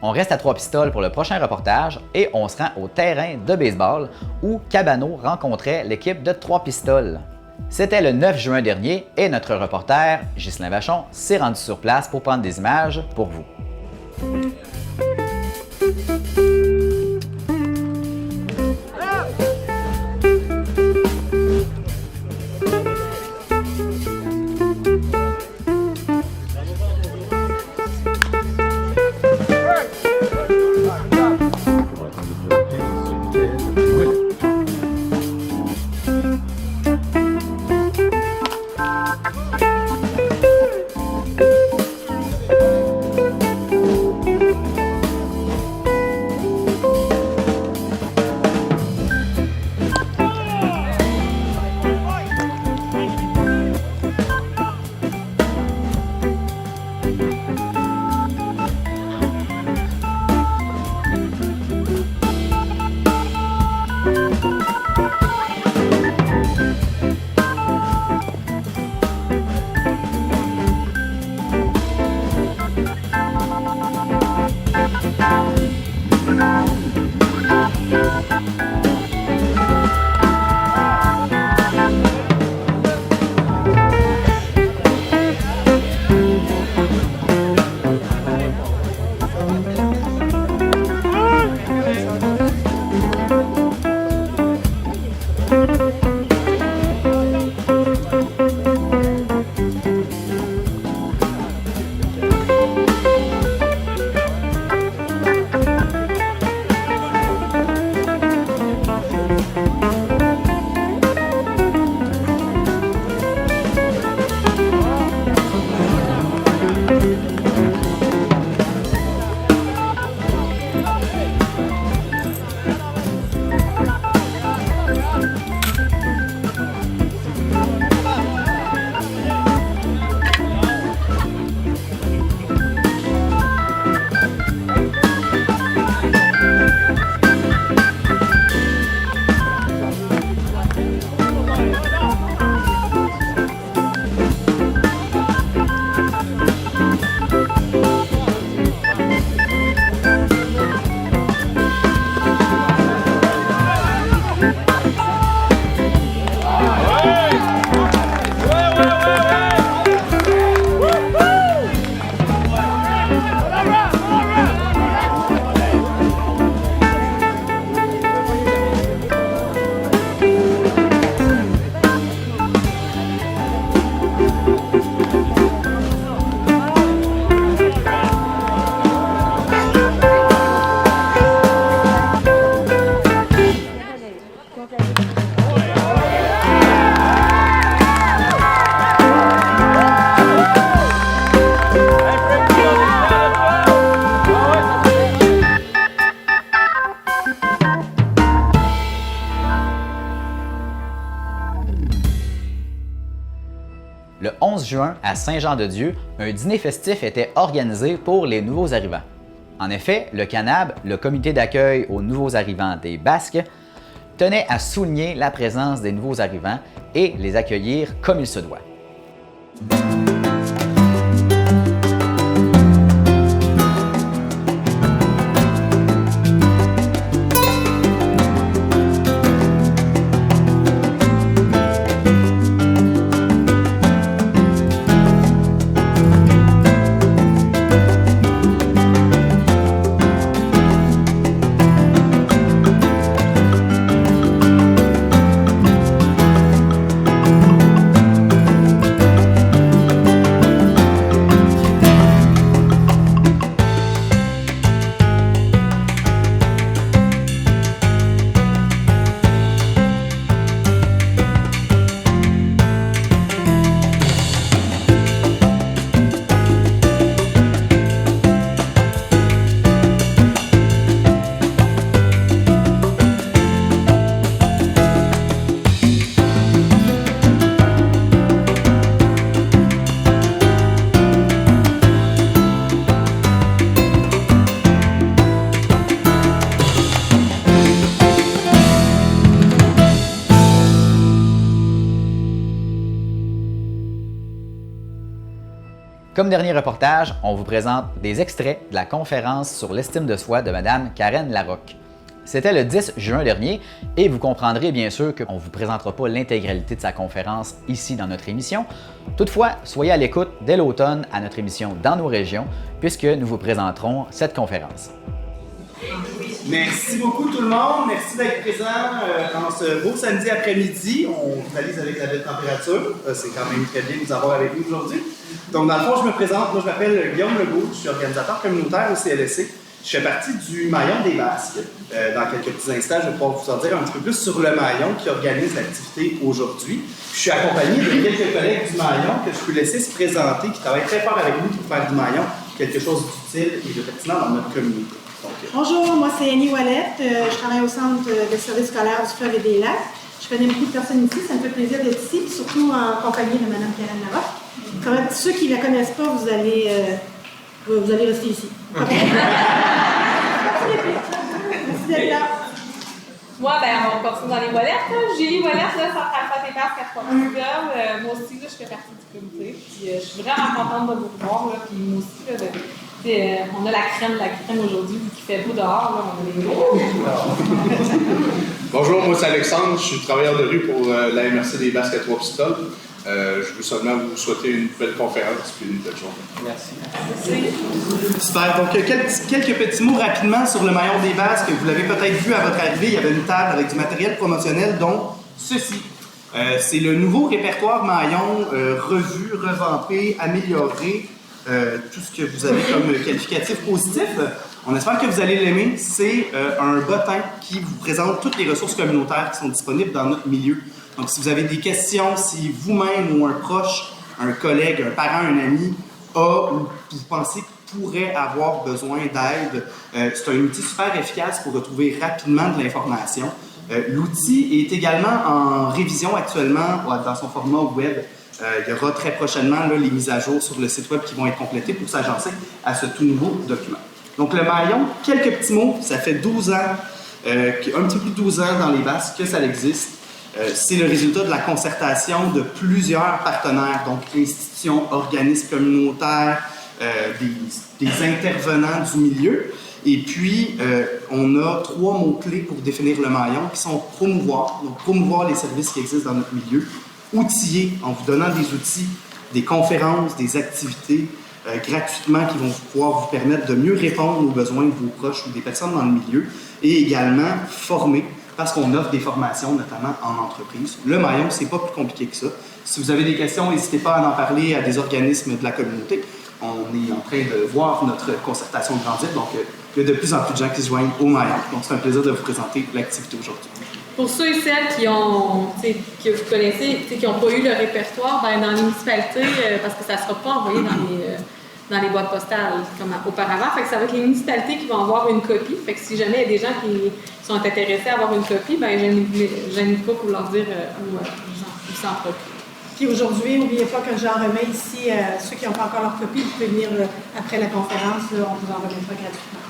On reste à Trois-Pistoles pour le prochain reportage et on se rend au terrain de baseball où Cabano rencontrait l'équipe de Trois-Pistoles. C'était le 9 juin dernier et notre reporter, Ghislain Vachon, s'est rendu sur place pour prendre des images pour vous. juin, à Saint-Jean-de-Dieu, un dîner festif était organisé pour les nouveaux arrivants. En effet, le CANAB, le comité d'accueil aux nouveaux arrivants des Basques, tenait à souligner la présence des nouveaux arrivants et les accueillir comme il se doit. Comme dernier reportage, on vous présente des extraits de la conférence sur l'estime de soi de Mme Karen Larocque. C'était le 10 juin dernier et vous comprendrez bien sûr qu'on ne vous présentera pas l'intégralité de sa conférence ici dans notre émission. Toutefois, soyez à l'écoute dès l'automne à notre émission Dans nos régions puisque nous vous présenterons cette conférence. Merci beaucoup tout le monde. Merci d'être présent dans ce beau samedi après-midi. On réalise avec la belle température. C'est quand même très bien de vous avoir avec nous aujourd'hui. Donc, dans le fond, je me présente. Moi, je m'appelle Guillaume Legault. Je suis organisateur communautaire au CLSC. Je fais partie du Maillon des Basques. Dans quelques petits instants, je vais pouvoir vous en dire un petit peu plus sur le Maillon qui organise l'activité aujourd'hui. Je suis accompagné de quelques collègues du Maillon que je peux laisser se présenter, qui travaillent très fort avec nous pour faire du Maillon quelque chose d'utile et de pertinent dans notre communauté. Bonjour, moi c'est Annie Ouellette. Je travaille au centre de services scolaires du Fleuve et des Lacs. Je connais beaucoup de personnes ici, ça me fait plaisir d'être ici, surtout en compagnie de Mme Karen Larocque. Quand même, ceux qui ne la connaissent pas, vous allez rester ici. Okay. Merci d'être là. Moi, on continue dans les Ouellettes. Julie Ouellette, Centre Alpha des Basques à Trois-Rivières. Moi aussi, je fais partie du comité. Puis, je suis vraiment contente de vous voir. Puis moi aussi, on a la crème aujourd'hui, qui fait beau dehors. On a les gros. Bonjour, moi c'est Alexandre, je suis travailleur de rue pour la MRC des Basques à Trois-Pistoles. Je veux seulement vous souhaiter une belle conférence et une belle journée. Merci. Super. Donc, quelques petits mots rapidement sur le Maillon des Basques. Vous l'avez peut-être vu à votre arrivée, il y avait une table avec du matériel promotionnel, dont ceci. C'est le nouveau répertoire Maillon, revu, revampé, amélioré. Tout ce que vous avez comme qualificatif positif. On espère que vous allez l'aimer. C'est un bottin qui vous présente toutes les ressources communautaires qui sont disponibles dans notre milieu. Donc, si vous avez des questions, si vous-même ou un proche, un collègue, un parent, un ami a ou vous pensez qu'il pourrait avoir besoin d'aide, c'est un outil super efficace pour retrouver rapidement de l'information. L'outil est également en révision actuellement dans son format web. Il y aura très prochainement là, les mises à jour sur le site web qui vont être complétées pour s'agencer à ce tout nouveau document. Donc, le Maillon, quelques petits mots, ça fait 12 ans, un petit peu plus de 12 ans dans les Basques que ça existe. C'est le résultat de la concertation de plusieurs partenaires, donc institutions, organismes communautaires, des intervenants du milieu. Et puis, on a 3 mots-clés pour définir le Maillon qui sont promouvoir, donc promouvoir les services qui existent dans notre milieu, outiller en vous donnant des outils, des conférences, des activités gratuitement qui vont pouvoir vous permettre de mieux répondre aux besoins de vos proches ou des personnes dans le milieu et également former parce qu'on offre des formations notamment en entreprise. Le Maillon, c'est pas plus compliqué que ça. Si vous avez des questions, n'hésitez pas à en parler à des organismes de la communauté. On est en train de voir notre concertation grandir, donc il y a de plus en plus de gens qui se joignent au Maillon. Donc c'est un plaisir de vous présenter l'activité aujourd'hui. Pour ceux et celles que vous connaissez, qui n'ont pas eu le répertoire, dans les municipalités, parce que ça ne sera pas envoyé dans les boîtes postales comme auparavant, fait que ça va être les municipalités qui vont avoir une copie. Fait que si jamais il y a des gens qui sont intéressés à avoir une copie, je n'hésite pas pour leur dire où s'en procurer. Puis aujourd'hui, n'oubliez pas que j'en remets ici, ceux qui n'ont pas encore leur copie, vous pouvez venir après la conférence, là, on vous en remettra gratuitement.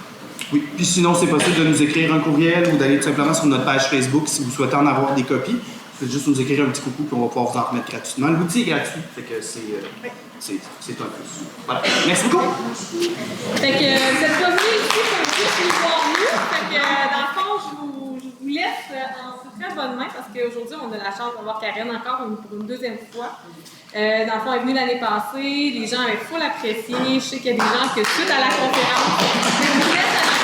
Oui, puis sinon, c'est possible de nous écrire un courriel ou d'aller tout simplement sur notre page Facebook si vous souhaitez en avoir des copies. Vous faites juste nous écrire un petit coucou puis on va pouvoir vous en remettre gratuitement. L'outil est gratuit, fait que c'est un plus. Voilà. Merci beaucoup! Fait que vous êtes pas venus ici comme si je suis voir mieux. Fait que dans le fond, je vous laisse en très bonne main parce qu'aujourd'hui, on a la chance d'avoir Karen encore pour une deuxième fois. Dans le fond, elle est venue l'année passée, les gens avaient full apprécié. Je sais qu'il y a des gens que suite à la conférence, je vous laisse à la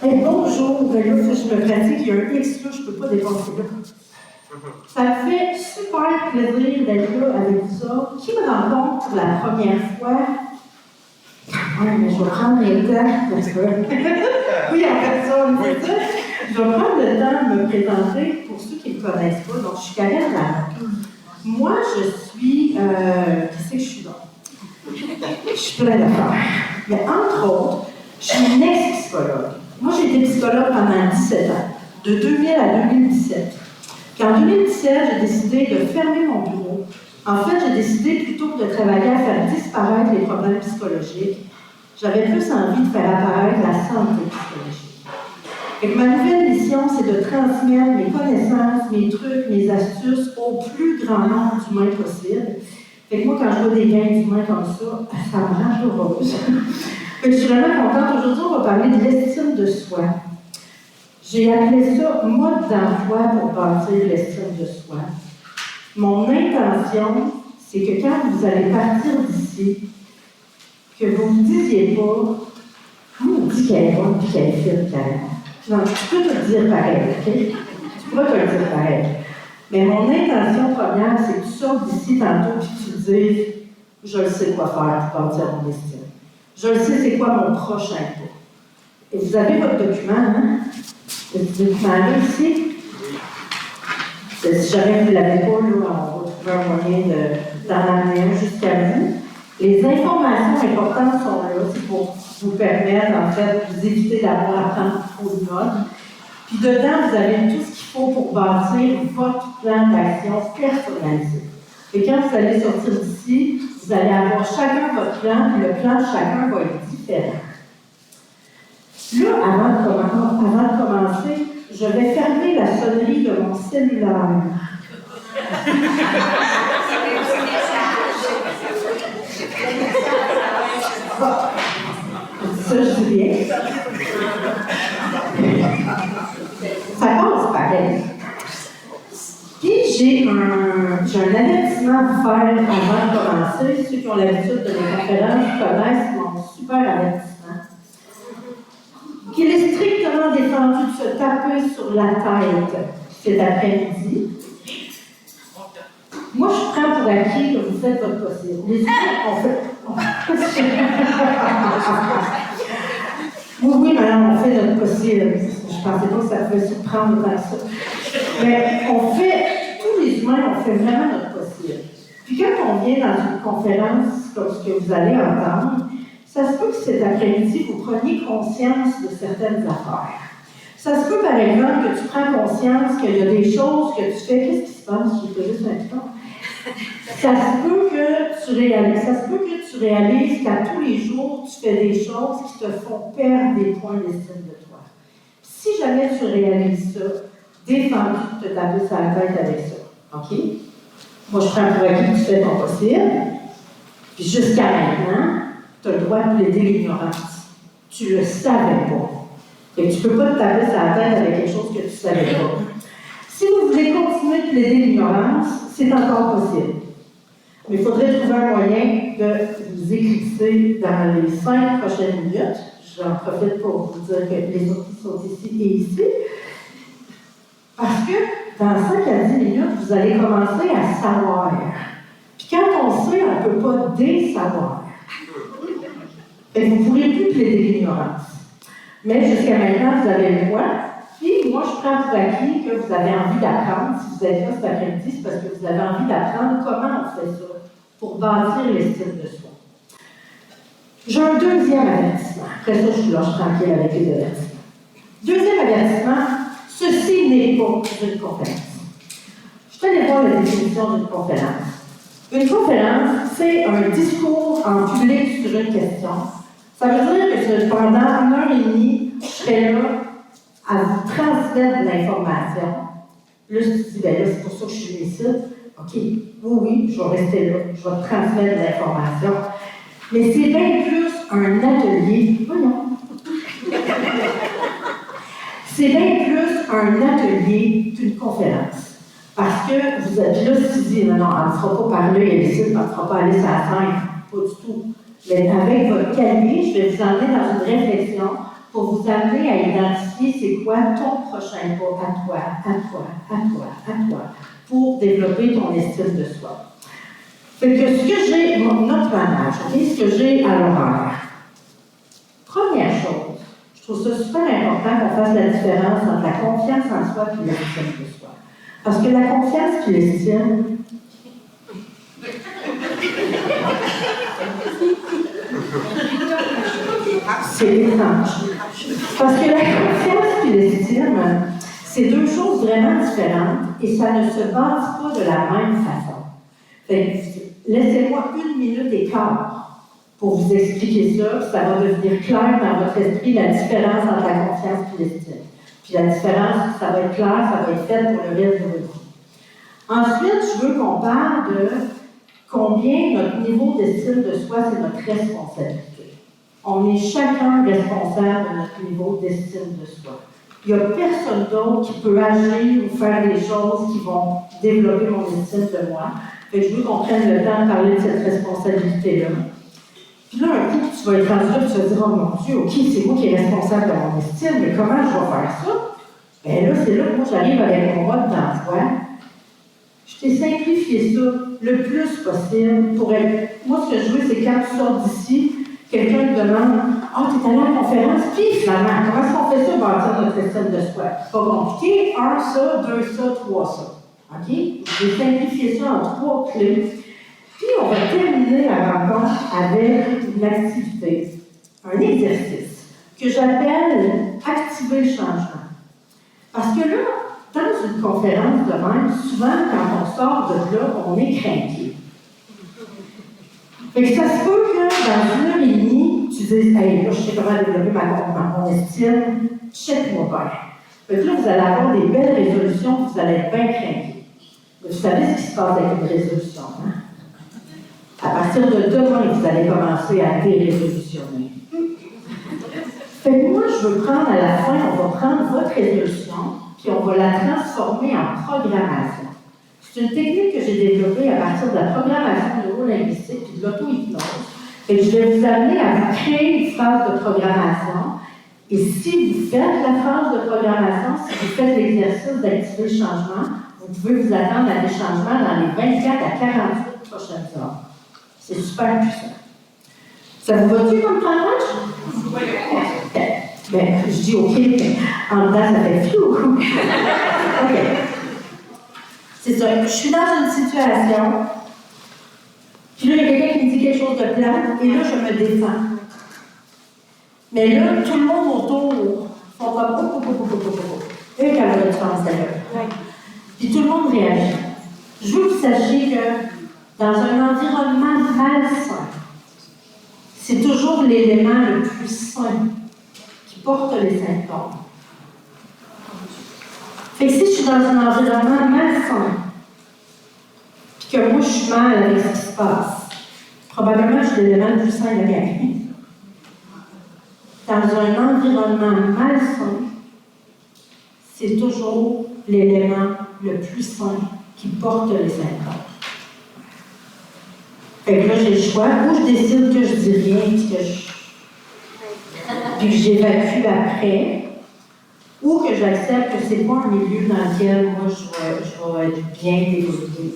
Hey, bonjour, là, je me pratique, il y a un X là, je ne peux pas dépasser là. Ça me fait super plaisir d'être là avec vous autres. Qui me rencontre pour la première fois? Oui, mais je vais prendre le temps. Oui, en fait, ça, c'est ça. Je vais prendre le temps de me présenter pour ceux qui ne me connaissent pas. Donc, je suis Karen Larocque. Moi, je suis. Qu'est-ce que je suis donc? Je suis plein d'affaires. Mais entre autres, je suis une ex-psychologue. Moi, j'ai été psychologue pendant 17 ans, de 2000 à 2017. Puis en 2017, j'ai décidé de fermer mon bureau. En fait, j'ai décidé plutôt de travailler à faire disparaître les problèmes psychologiques. J'avais plus envie de faire apparaître la santé psychologique. Et ma nouvelle mission, c'est de transmettre mes connaissances, mes trucs, mes astuces au plus grand nombre d'humains possible. Fait que moi, quand je vois des gains d'humains comme ça me rend heureuse. Je suis vraiment contente. Aujourd'hui, on va parler de l'estime de soi. J'ai appelé ça « mode d'emploi pour bâtir l'estime de soi ». Mon intention, c'est que quand vous allez partir d'ici, que vous ne vous disiez pas « on dit qu'elle est bonne et qu'elle est fine, Karen ». Non, tu peux te le dire pareil, OK? Tu pourras te le dire pareil. Mais mon intention première, c'est que tu sortes d'ici tantôt et que tu te dises « je sais quoi faire pour bâtir mon estime ». Je le sais, c'est quoi mon prochain pas. Et vous avez votre document, hein? Ce document-là ici. Si jamais vous ne l'avez pas, là, on va trouver un moyen d'en amener un jusqu'à vous. Les informations importantes sont là, c'est pour vous permettre, en fait, de vous éviter d'avoir à prendre trop de notes. Puis dedans, vous avez tout ce qu'il faut pour bâtir votre plan d'action personnalisé. Et quand vous allez sortir d'ici, vous allez avoir chacun votre plan, puis le plan de chacun va être différent. Là, avant de commencer, je vais fermer la sonnerie de mon cellulaire. Ça, je dis bien. Ça passe pareil. Puis, j'ai un avertissement à vous faire avant de commencer. Ceux qui ont l'habitude de mes conférences connaissent mon super avertissement. Qu'il est strictement défendu de se taper sur la tête cet après-midi. Moi, je prends pour acquis que vous faites votre possible. Les humains, on fait... Oui, madame, on fait notre possible. Je ne pensais pas que ça pouvait surprendre autant que ça. Mais tous les humains, on fait vraiment notre possible. Puis quand on vient dans une conférence comme ce que vous allez entendre, ça se peut que cet après-midi, vous preniez conscience de certaines affaires. Ça se peut, par exemple, que tu prends conscience qu'il y a des choses que tu fais. Qu'est-ce qui se passe? Je te juste maintenant. Ça se peut que tu réalises qu'à tous les jours, tu fais des choses qui te font perdre des points d'estime de toi. Si jamais tu réalises ça, défendu de te taper sur la tête avec ça. OK? Moi, je prends pour acquis que tu fais ton possible. Puis jusqu'à maintenant, tu as le droit de plaider l'ignorance. Tu ne le savais pas. Et tu ne peux pas te taper sur la tête avec quelque chose que tu ne savais pas. Si vous voulez continuer de plaider l'ignorance, c'est encore possible. Mais il faudrait trouver un moyen de vous éclipser dans les 5 prochaines minutes. J'en profite pour vous dire que les sorties sont ici et ici. Parce que dans 5 à 10 minutes, vous allez commencer à savoir. Puis quand on sait, on ne peut pas désavoir. Et vous ne pourrez plus plaider l'ignorance. Mais jusqu'à maintenant, vous avez le droit. Puis moi, je prends pour acquis que vous avez envie d'apprendre. Si vous êtes là cet après-midi, c'est parce que vous avez envie d'apprendre comment on fait ça pour bâtir l'estime de soi. J'ai un deuxième avertissement. Après ça, je vous lâche tranquille avec les avertissements. Deuxième avertissement, ceci n'est pas une conférence. Je suis allée voir la définition d'une conférence. Une conférence, c'est un discours en public sur une question. Ça veut dire que pendant 1h30, je serai là à vous transmettre de l'information. Là, je me dis, ben là, c'est pour ça que je suis ici. OK, oui, je vais rester là, je vais transmettre de l'information. Mais c'est bien plus un atelier. Voyons. C'est bien plus un atelier qu'une conférence. Parce que vous êtes là, si vous dites, non, elle ne fera pas parler ici, elle ne fera pas aller sur la scène, pas du tout. Mais avec votre cahier, je vais vous emmener dans une réflexion pour vous amener à identifier c'est quoi ton prochain pas à toi, pour développer ton estime de soi. Fait que ce que j'ai, notre manage, ce que j'ai à l'horaire. Première chose, je trouve ça super important qu'on fasse la différence entre la confiance en soi et l'estime de soi. Parce que la confiance et l'estime, c'est étrange. Parce que la confiance et l'estime, c'est deux choses vraiment différentes et ça ne se bâtit pas de la même façon. Laissez-moi 1 minute et quart pour vous expliquer ça, ça va devenir clair dans votre esprit la différence entre la confiance et l'estime. Puis la différence, ça va être clair, ça va être fait pour le reste de votre vie. Ensuite, je veux qu'on parle de combien notre niveau d'estime de soi, c'est notre responsabilité. On est chacun responsable de notre niveau d'estime de soi. Il n'y a personne d'autre qui peut agir ou faire des choses qui vont développer mon estime de moi. Fait que je veux qu'on prenne le temps de parler de cette responsabilité-là. Puis là, un coup, tu vas être rendu là et tu vas dire, oh mon Dieu, OK, c'est moi qui est responsable de mon estime, mais comment je vais faire ça? Bien là, c'est là que moi, j'arrive avec mon mode d'emploi. Je t'ai simplifié ça le plus possible pour être... Moi, ce que je veux, c'est quand tu sors d'ici, quelqu'un te demande « Ah, t'es allé à la conférence, puis finalement, comment est-ce qu'on fait ça, bâtir notre estime de soi? » C'est pas compliqué. 1, ça, 2, ça, 3, ça. OK? J'ai simplifié ça en 3 clés. Puis, on va terminer la rencontre avec une activité, un exercice, que j'appelle « Activer le changement ». Parce que là, dans une conférence de même, souvent, quand on sort de là, on est craqué. Fait que ça se peut que dans 1h30, tu dises « Hey, là, je sais comment développer mon estime, check-moi bien ». Fait que là, vous allez avoir des belles résolutions, vous allez être bien craqué. Vous savez ce qui se passe avec une résolution, hein? À partir de demain, vous allez commencer à dérésolutionner. Fait que moi, je veux prendre à la fin, on va prendre votre résolution, puis on va la transformer en programmation. C'est une technique que j'ai développée à partir de la programmation neurolinguistique et de l'auto-hypnose. Et je vais vous amener à vous créer une phase de programmation. Et si vous faites la phase de programmation, si vous faites l'exercice d'activer le changement, vous pouvez vous attendre à des changements dans les 24 à 48 prochaines heures. C'est super puissant. Ça vous va-tu comme challenge? Oui. Ben, je dis OK, mais en dedans, ça fait flou. OK. C'est ça. Je suis dans une situation, puis là, il y a quelqu'un qui me dit quelque chose de plat, et là, je me défends. Mais là, tout le monde autour font comme et quand même, tu penses d'ailleurs. Puis tout le monde réagit. Je veux que vous sachiez que dans un environnement malsain, c'est toujours l'élément le plus sain qui porte les symptômes. Fait que si je suis dans un environnement malsain, puis que moi je suis mal avec ce qui se passe, probablement je suis l'élément le plus sain de la gang. Dans un environnement malsain, c'est toujours l'élément le plus sain qui porte les symptômes. Fait que là, j'ai le choix. Ou je décide que je dis rien, puis que j'évacue après, ou que j'accepte que c'est pas un milieu dans lequel moi je vais être bien développée.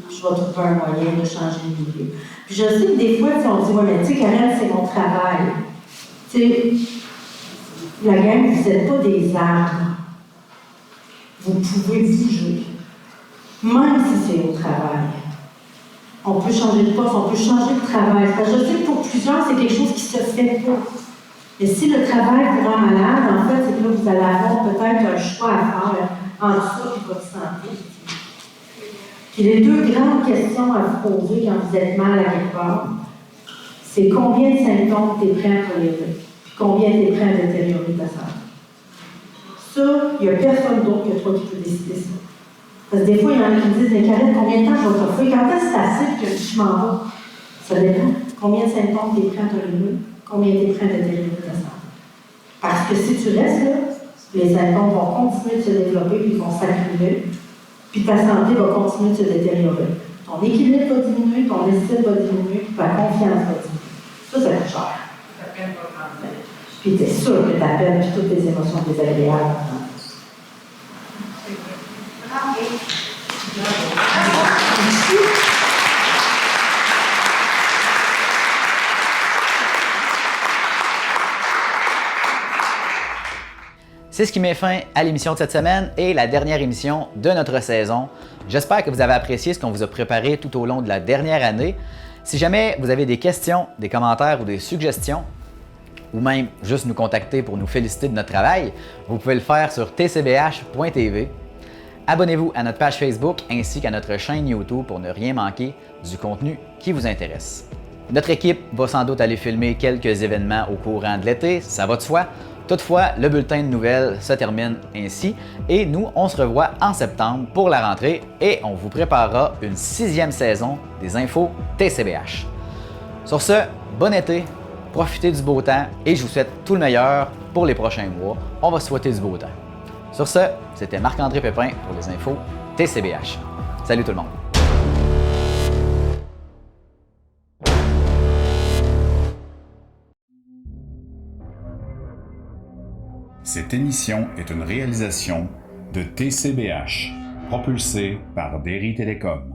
Je vais trouver un moyen de changer de milieu. Puis je sais que des fois, on dit, ouais, mais tu sais, Karen, c'est mon travail. Tu sais, la gang, vous n'êtes pas des arbres. Vous pouvez bouger. Même si c'est au travail. On peut changer de poste, on peut changer de travail. Parce que je sais que pour plusieurs, c'est quelque chose qui se fait pas. Il Et si le travail vous rend malade, en fait, c'est que là, vous allez avoir peut-être un choix à faire entre ça et votre santé. Puis les deux grandes questions à vous poser quand vous êtes mal à quelque part, c'est combien de symptômes tu es prêt à tolérer, puis combien tu es prêt à détériorer ta santé. Ça, il n'y a personne d'autre que toi qui peut décider ça. Parce que des fois, il y en a qui me disent, mais Karine, combien de temps je vais t'offrir? Quand est-ce que c'est assez que je m'en vais? Ça dépend. Combien de symptômes tu es prêt à tolérer, combien tu es prêt à détériorer ta santé. Parce que si tu restes là, les symptômes vont continuer de se développer, puis ils vont s'accumuler, puis ta santé va continuer de se détériorer. Ton équilibre va diminuer, ton estime va diminuer, puis ta confiance va diminuer. Ça coûte cher. Puis tu es sûr que ta peine, puis toutes tes émotions désagréables. C'est ce qui met fin à l'émission de cette semaine et la dernière émission de notre saison. J'espère que vous avez apprécié ce qu'on vous a préparé tout au long de la dernière année. Si jamais vous avez des questions, des commentaires ou des suggestions, ou même juste nous contacter pour nous féliciter de notre travail, vous pouvez le faire sur tcbh.tv. Abonnez-vous à notre page Facebook ainsi qu'à notre chaîne YouTube pour ne rien manquer du contenu qui vous intéresse. Notre équipe va sans doute aller filmer quelques événements au courant de l'été, ça va de soi. Toutefois, le bulletin de nouvelles se termine ainsi et nous, on se revoit en septembre pour la rentrée et on vous préparera une 6e saison des infos TCBH. Sur ce, bon été, profitez du beau temps et je vous souhaite tout le meilleur pour les prochains mois. On va se souhaiter du beau temps. Sur ce, c'était Marc-André Pépin pour les infos TCBH. Salut tout le monde! Cette émission est une réalisation de TCBH, propulsée par Derry Télécom.